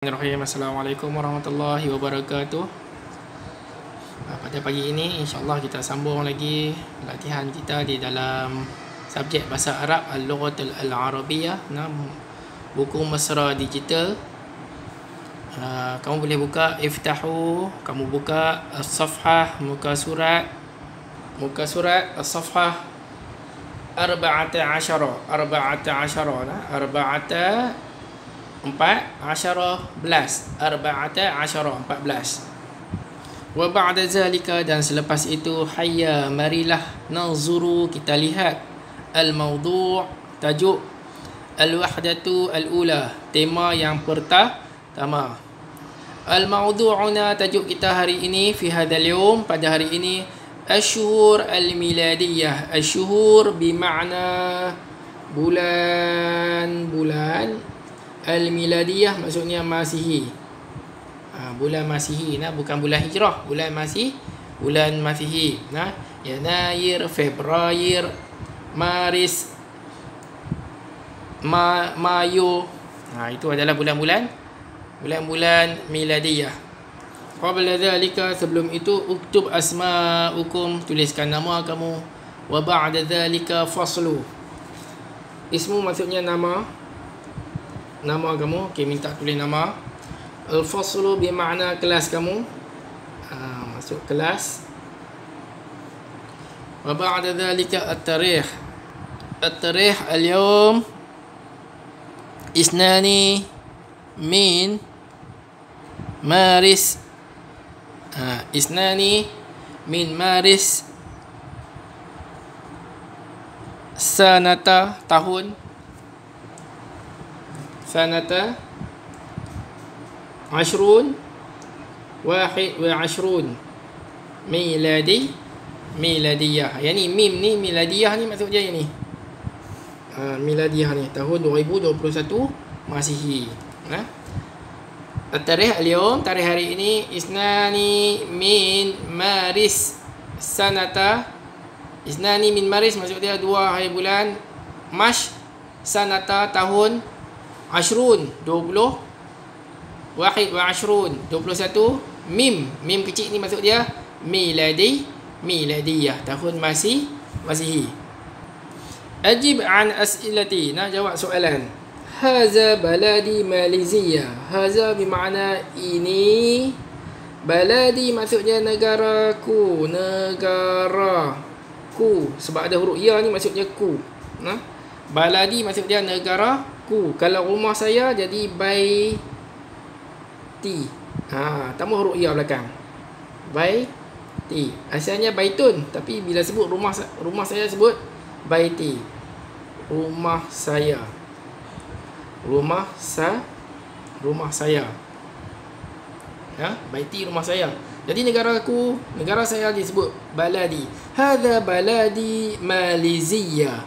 Bismillahirrahmanirrahim. Assalamualaikum warahmatullahi wabarakatuh. Pada pagi ini insya-Allah kita sambung lagi latihan kita di dalam subjek bahasa Arab Al-Lughatul Al-Arabiyyah, buku mesra digital. Kamu boleh buka iftahu, kamu buka as-safhah, muka surat as-safhah 14 wa ba'da zalika, dan selepas itu hayya, marilah, nanzuru, kita lihat, al-mawdu', tajuk, al-wahdatu al-ula, tema yang pertama. Al-mawdu'una, tajuk kita hari ini, fi hadzal yawm, pada hari ini, asyhur al-miladiyah. Asyhur bermakna bulan-bulan, al-miladiyah maksudnya Masihi. Bulan Masihi, bukan bulan Hijrah, bulan Masihi. Yanair, Februari, Maris, Mayu. Itu adalah bulan-bulan miladiyah. Qabla dhalika, sebelum itu, uktub asma'ukum, tuliskan nama kamu. Wa ba'da dhalika faslu. Ismu maksudnya nama kamu. Okey, minta tulis nama. Al-faslu bermakna kelas kamu. Masuk kelas. Wa ba'da dhalika at-tarikh. At-tarikh al-yawm isnani min Maris. Isnani min Maris sanata, tahun, sanata ashrun wahid wa ashrun miladiyah. Yani mim ni miladiyah ni maksud dia ni. Miladiyah ni tahun 2021 Masihi. Tarikh al-yawm, tarikh hari ini, isnani min Maris sanata. Isnani min Maris maksud dia 2 hari bulan Mash, sanata tahun, ashrun 20, wahid wa ashrun 21, mim kecil ni maksud dia miladiyah, tahun Masihi. Ajib an as'ilati, jawab soalan. Haza baladi Malaysia. Haza bermakna ini. Baladi maksudnya negaraku. Negaraku. Sebab ada huruf ya ni maksudnya ku. Baladi maksud dia negaraku. Kalau rumah saya jadi baiti. Tambah huruf ya belakang. Baiti. Asalnya baitun, tapi bila sebut rumah saya sebut baiti. Rumah saya. Baiti, rumah saya. Jadi negara saya disebut baladi. Hadza baladi Malaysia.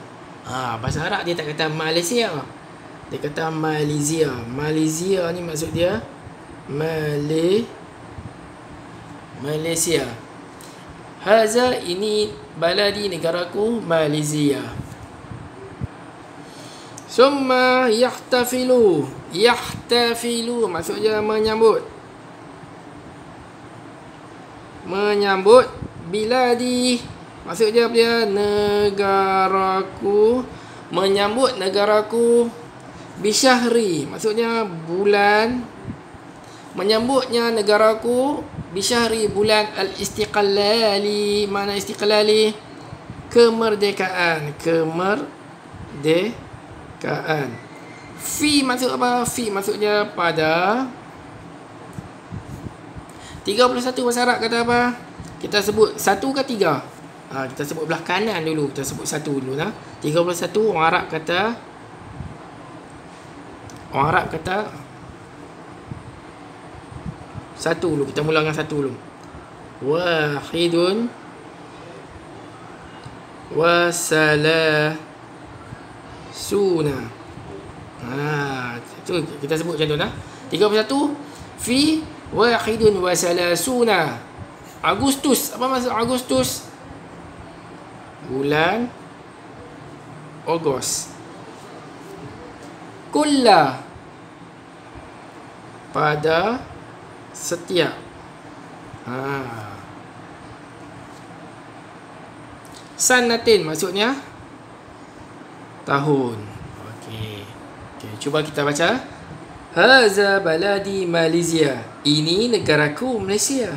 Bahasa Arab dia tak kata Malaysia. Dia kata Malaysia. Malaysia ni maksud dia Malaysia. Hadza, ini, baladi, negaraku, Malaysia. Summa yahtafilu. Yahtafilu maksudnya menyambut. Menyambut biladi maksudnya dia negaraku. Menyambut negaraku. Bisyahri maksudnya bulan. Menyambutnya negaraku bisyahri, bulan al-istiqlali. Mana istiqlali? Kemerdekaan. Fi maksud apa? Fi maksudnya pada. 31 bahasa Arab kata apa? Kita sebut 1 ke 3? Kita sebut belah kanan dulu. Kita sebut 1 dulu. 31 orang Arab kata 1 dulu. Kita mula dengan 1 dulu. Wahidun wa salasuna. Itu kita sebut macam tu 31 fi wahidun wa salasuna. Agustus. Apa maksud Agustus? Bulan Ogos. Kulla pada setiap sanatin maksudnya tahun. Okey, cuba kita baca. Haza baladi Malaysia. Ini negaraku Malaysia.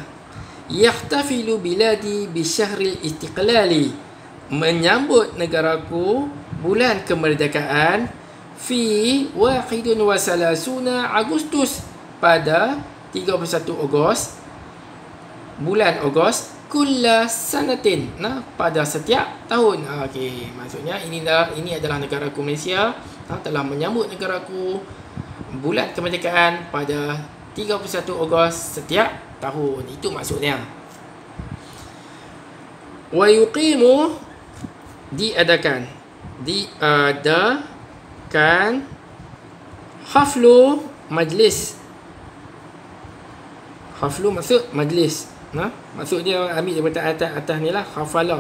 Yahtafilu biladi bisyahril istiqlali. Menyambut negaraku bulan kemerdekaan fi 31 Agustus, pada 31 Ogos, bulan Ogos, kulla sanatin, pada setiap tahun. Okey, maksudnya ini adalah negaraku Malaysia telah menyambut negaraku bulan kemerdekaan pada 31 Ogos setiap tahun. Itu maksudnya. Wa yuqimu, diadakan haflu majlis. Haflu maksud majlis. Maksud dia ambil daripada atas ni lah. Hafala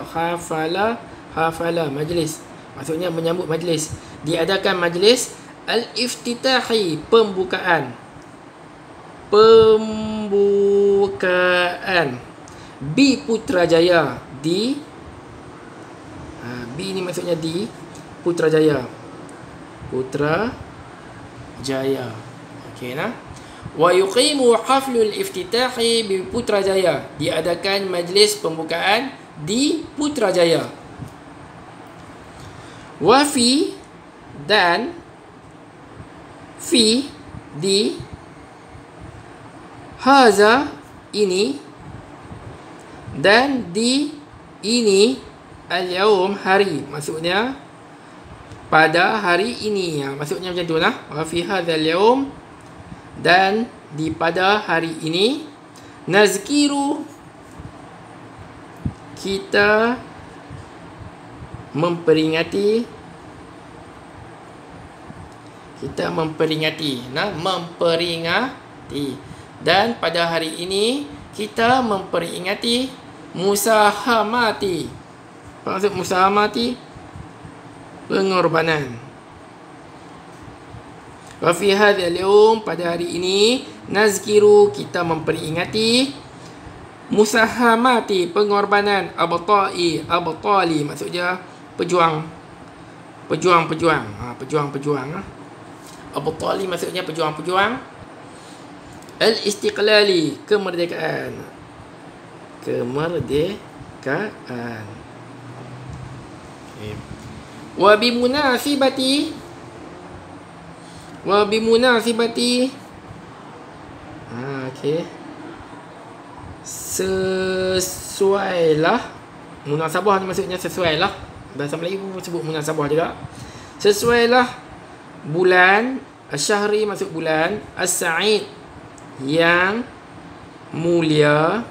majlis. Maksudnya menyambut majlis. Diadakan majlis al-iftitahi, pembukaan. Bi Putrajaya, di B ni maksudnya di Putrajaya. Okey nah. Wa yuqimu haflul iftitahi bi Putrajaya. Diadakan majlis pembukaan di Putrajaya. Wa fi, dan fi, di haza, ini, dan di, ini, al-yaum, hari. Maksudnya pada hari ini. Maksudnya macam tu lah. Wa fi hadha al-yaum, dan di pada hari ini, nazkiru, kita memperingati, dan pada hari ini kita memperingati musahamati. Apa maksud musahamati? Pengorbanan. Wa fi hadzal yawm, pada hari ini, nazkiru, kita memperingati musahamati, pengorbanan, abtali maksudnya pejuang. Abtali maksudnya pejuang. Al-istiqlali, kemerdekaan. Wa bimunasibati, sesuailah. Munasabah ni maksudnya sesuailah. Bahasa Melayu pun sebut munasabah juga. Sesuailah bulan, asyahri maksud bulan, as-sa'id, yang mulia.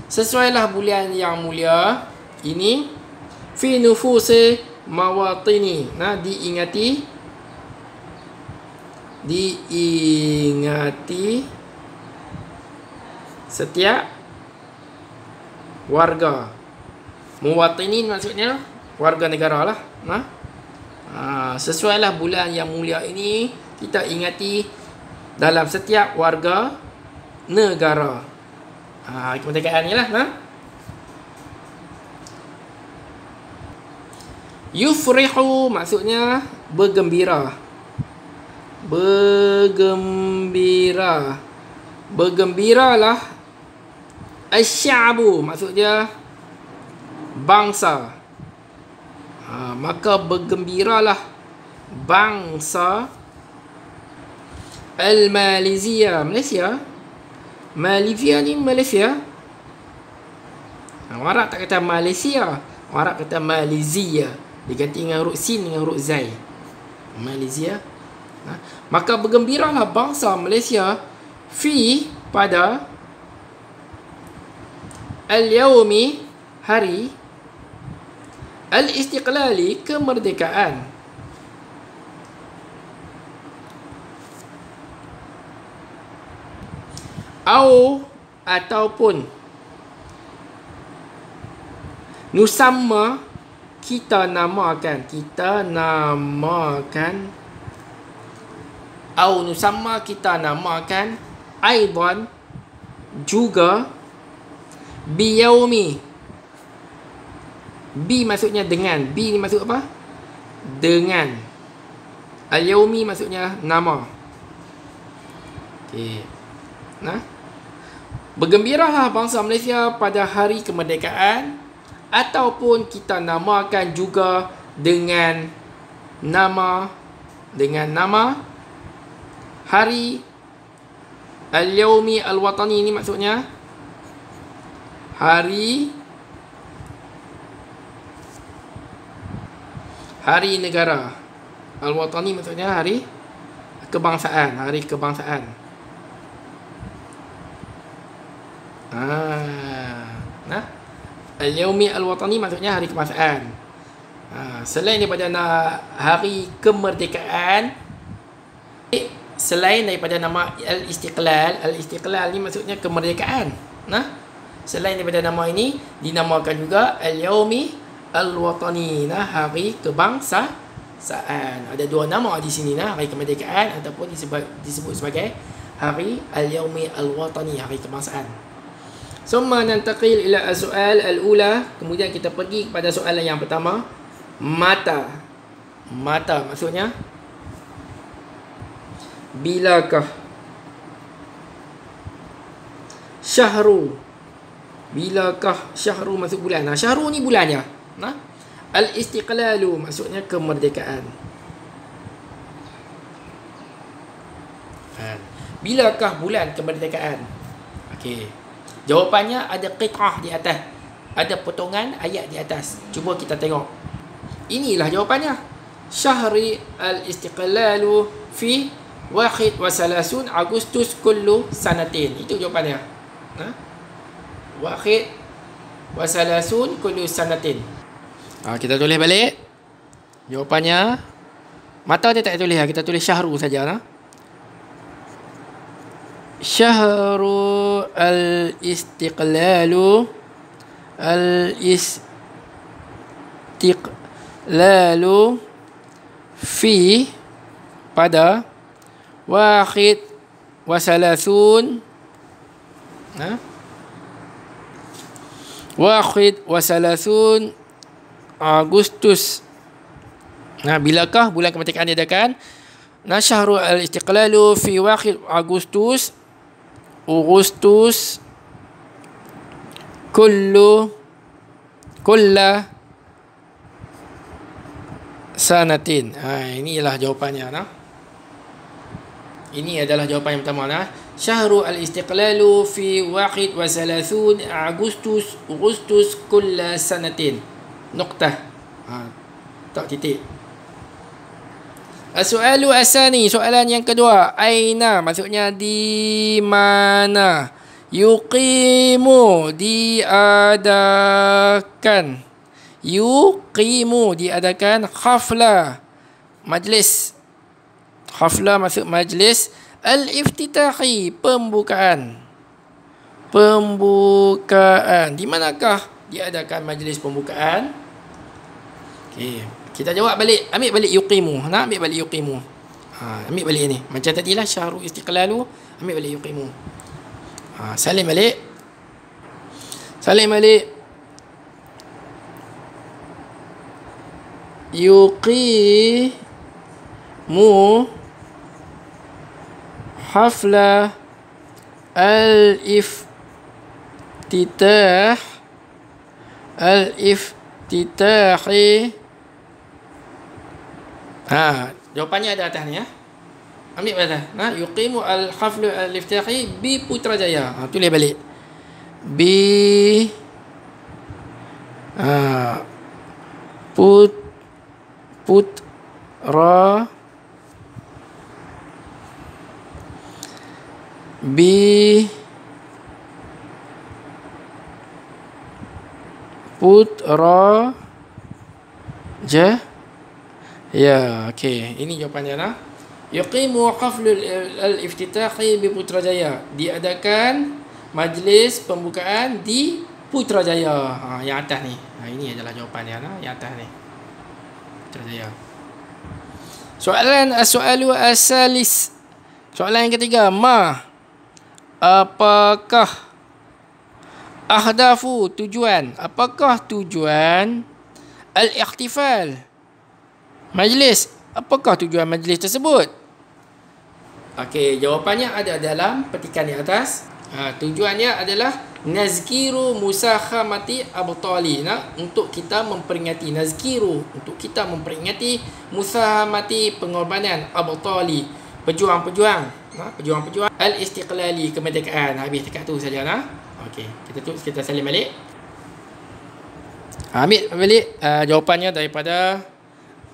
Sesuailah bulan yang mulia ini, fi nufusi mawatini, diingati setiap warga. Muwatinin maksudnya warga negara lah. Sesuailah bulan yang mulia ini, kita ingati dalam setiap warga negara. Kemerdekaan ni lah. Yufrihu maksudnya bergembira. Bergembiralah. Asy-sya'bu maksudnya bangsa. Maka bergembiralah bangsa Al-Malaysia, Malaysia. Malaysia ni Malaysia. Orang tak kata Malaysia, orang kata Malaysia. Diganti dengan huruf sin dengan huruf zai. Malaysia. Maka bergembiralah bangsa Malaysia fi, pada al-yaumi, hari al-istiqlali, kemerdekaan. Ataupun nusamma, kita namakan. Nusamma, kita namakan aidan, juga, biyaumi. Bi maksudnya dengan. Bi ni maksud apa? Dengan. Al-yaumi maksudnya nama. Okey. Nah. Bergembiralah bangsa Malaysia pada hari kemerdekaan, ataupun kita namakan juga dengan nama hari Al-Yaumi Al-Watani. Ini maksudnya hari negara. Al-Watani maksudnya hari kebangsaan. Nah, Al-Yaumi Al-Watani maksudnya hari kebangsaan. Selain daripada hari kemerdekaan, selain daripada nama Al-Istiqlal, Al-Istiqlal ni maksudnya kemerdekaan. Nah, selain daripada nama ini, dinamakan juga Al-Yaumi Al-Watani, hari kebangsaan. Ada dua nama di sini, hari kemerdekaan ataupun disebut sebagai hari Al-Yaumi Al-Watani, hari kebangsaan. Summa nantaqil ila as-su'al al-ula. Kemudian kita pergi kepada soalan yang pertama. Mata maksudnya bilakah. Syahru, bilakah syahru masuk bulan. Syahru ni bulannya. Al-Istiqlalu maksudnya kemerdekaan. Bilakah bulan kemerdekaan? Okey. Jawapannya ada qit'ah di atas. Ada potongan ayat di atas. Cuba kita tengok. Inilah jawapannya. Syahri al-istiqlalu fi 31 Agustus kullu sanatin. Itu jawapannya. 31 kullu sanatin. Kita tulis balik. Jawapannya. Mata dia tak tulis. Kita tulis syahru saja. Syahru al-istiqlalu fi pada wahid wasalasun Agustus. Bilakah bulan kemerdekaan diadakan? Syahrul al-istiqlalu fi wahid Agustus kulla sanatin. Inilah jawapannya. Ini adalah jawapan yang pertama. Syahrul al-istiqlalu fi wahid wa salasun Agustus kulla sanatin. Noktah. Tak titik. As-su'alu asani, soalan yang kedua. Aina maksudnya di mana. Yuqimu diadakan. Diadakan hafla, majlis. Hafla maksud majlis. Al-iftitahi, pembukaan. Di manakah diadakan majlis pembukaan? Okey, kita jawab balik. Ambil balik yuqimu. Ambil balik yuqimu. Ambil balik ni. Macam tadilah syahrul istiqlalu. Ambil balik yuqimu. Salin balik. Yuqimu hafla al-iftitahi. Jawapannya ada atas ni. Ambil atas. Yuqimu al-haflu al-iftitahi bi Putrajaya. Tulis balik. Bi Putra bi Putrajaya. Okey, ini jawapannya. Yuqimu haflu al-iftitahi bi Putrajaya. Diadakan majlis pembukaan di Putrajaya. Yang atas ni. Ini adalah jawapannya. Yang atas ni. Putrajaya. Soalan as-soalu as-salis. Soalan yang ketiga. Apakah ahdafu tujuan? Apakah tujuan al-ihtifal majlis? Apakah tujuan majlis tersebut? Okey, jawapannya ada dalam petikan di atas. Tujuannya adalah nazkiru musakhamati abtali, untuk kita memperingati untuk kita memperingati musakhamati pengorbanan abtali, pejuang-pejuang al-istiqlali, kemerdekaan. Habis dekat tu saja Okey, kita salin balik. Ambil balik jawapannya daripada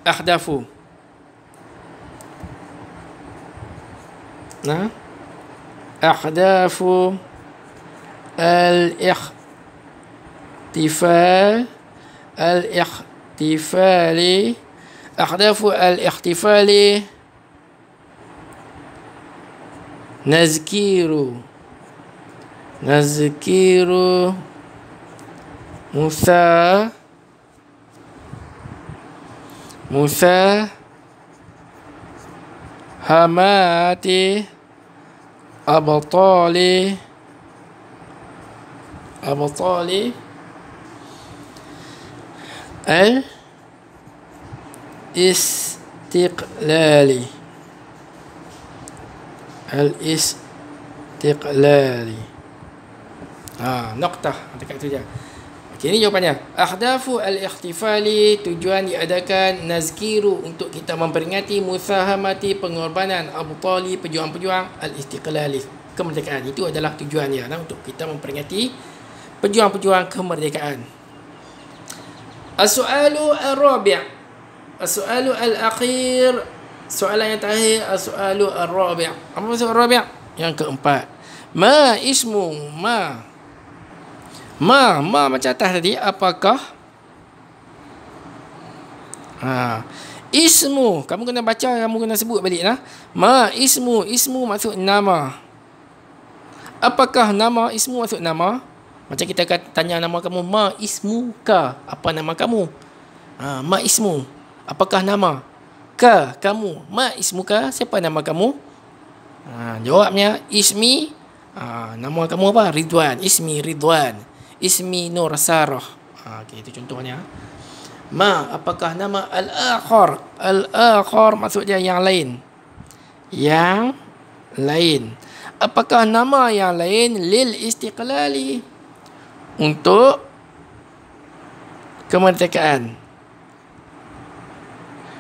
ahdafu. Ahdafu al-ihtifali ahdafu al-ihtifali nazkiru musahamati abtali al-istiqlali noktah dekat tu je. Okey, ini jawapannya. Ahdafu al-ihtifali, tujuan diadakan nazkiru, untuk kita memperingati musahamati, pengorbanan abtali, pejuang-pejuang al-istiqlali, kemerdekaan. Itu adalah tujuannya, untuk kita memperingati pejuang-pejuang kemerdekaan. As-soalu ar-rabi', as-soalu al-akhir, soalan yang terakhir, as-soalu ar-rabi'. Apa maksud ar-rabi'? Yang keempat. Ma ismu ma macam atas tadi. Apakah ismu, kamu kena baca, kamu kena sebut balik ma ismu maksud nama. Apakah nama? Ismu maksud nama. Macam kita tanya nama kamu, ma ismuka, apa nama kamu? Ma ismu, apakah nama? Ka, kamu. Ma ismuka, siapa nama kamu? Jawabnya ismi, nama kamu apa? Ridwan. Ismi Ridwan. Ismi Nur Sarah. Okay, itu contohnya. Ma, apakah nama? Al-akhar. Al-akhar maksudnya yang lain. Yang lain. Apakah nama yang lain? Lil istiqlali, untuk kemerdekaan.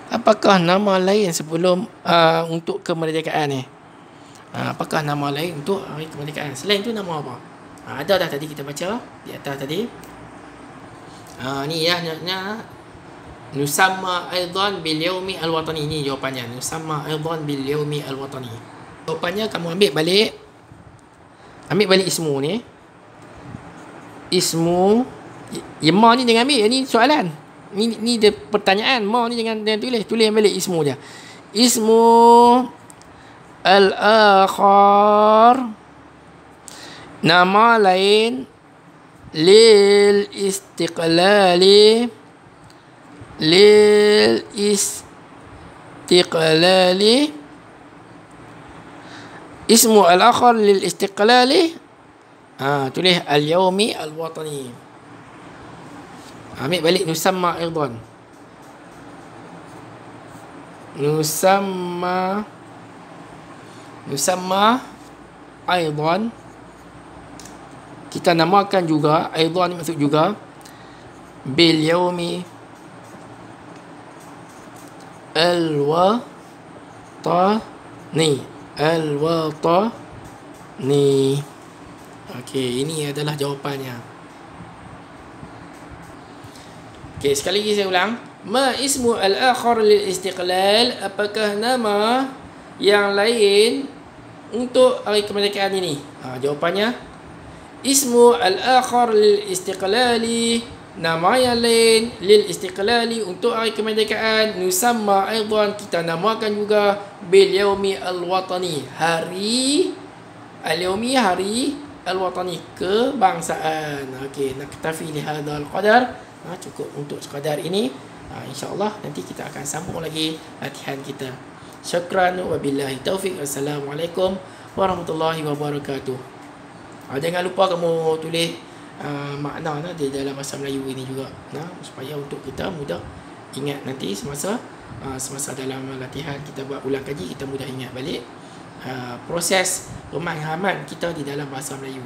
Apakah nama lain sebelum untuk kemerdekaan ni? Apakah nama lain untuk hari kemerdekaan? Selain tu nama apa? Ada dah tadi kita baca di atas tadi. Ni nusamma aidan bil yaumi al watani. Ni jawapannya, nusamma aidan bil yaumi al watani. Jawapannya kamu ambil balik ismu ni. Ismu ma ni jangan ambil, ni soalan. Ni dia pertanyaan. Ma ni jangan tulis balik ismu dia. Ismu al-akhar, nama lain, lil istiqlali ismu al-akhar lil istiqlali, tulis al-yawmi al-watani. Ambil balik nusamma aidan. Nusamma aidan, kita namakan juga. Aidan maksud juga. Bil yaumi al-watani. Okey, ini adalah jawapannya. Okey, sekali lagi saya ulang. Ma ismu al-akhar lil istiqlal, apakah nama yang lain untuk hari kemerdekaan ini? Jawapannya ismu al-akhar lil istiqlali, nama yang lain, lil istiqlali, untuk hari kemerdekaan. Nusamma aidan, kita namakan juga. Bil yaumi al-watani, hari al-yaumi, hari al-watani, kebangsaan. Okey, naktafi li hadzal qadar. Cukup untuk sekadar ini. InsyaAllah nanti kita akan sambung lagi latihan kita. Syukran wa billahi taufiq. Assalamualaikum warahmatullahi wabarakatuh. Jangan lupa kamu tulis makna di dalam bahasa Melayu ini juga, supaya untuk kita mudah ingat nanti semasa dalam latihan kita buat ulang kaji, kita mudah ingat balik proses pemahaman kita di dalam bahasa Melayu.